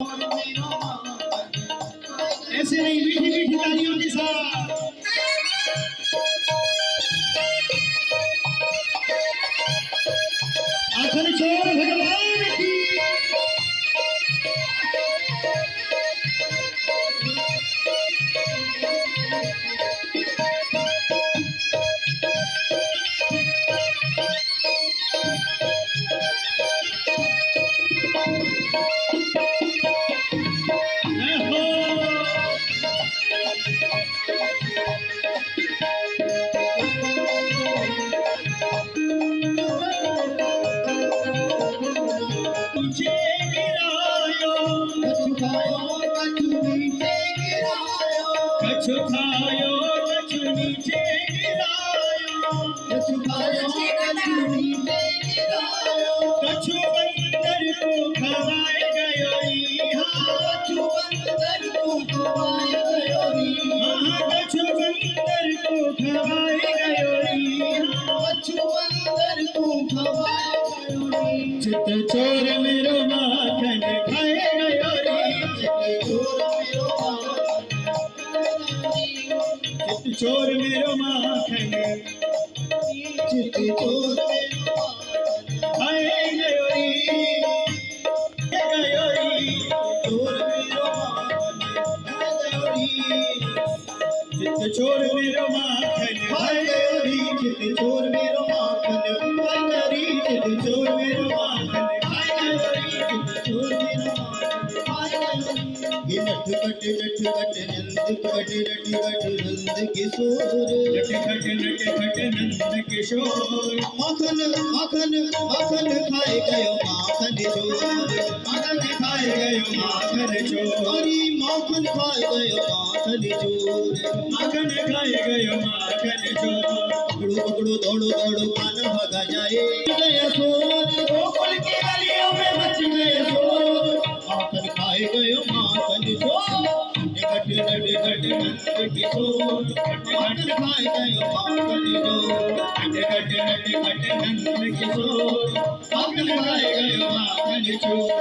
ऐसे नहीं, मीठी मीठी तालियों के साथ। आखिर छोड़ भगवान की। कछु खायो कछु नीचे गिरायो, कछु खायो कछु नीचे गिरायो, कछु बंदर को खवाए गयो, कछु बंदर को खवाए गयो, कछु बंदर को खवाए गयो, कछु बंदर को खवाए गयो। चित चोर मेरो माखन खाए गयो, चित चोर मेरो चोर मेरो माखन, चित चोर खाए गयो, चोर मेरो माखन चित चोर मेरो माखन खाए गयो, चित चोर मेरो माखन खाए गयो, चित चोर मेरो माखन खाए गयो, चित चोर मेरो माखन खाए गयो। नट कट नंद कट नंद किशोर, नट खट नंद किशोर, माखन माखन माखन खाए गयो माखन चोर, माखन खाए गयो माखन चोर, अरे माखन खाए गयो माखन चोर, माखन खाए गयो माखन चोर। पकड़ो पकड़ो दौड़ो दौड़ो खाना भागा जाए, गया शोर गोकुल की गलियों में मच गया शोर, माखन खाए गयो माखन चोर। घट नंद किशोर, घट खाए गयो माखन चोर, घट नंद किशोर, माखन खाए गयो माखन चोर।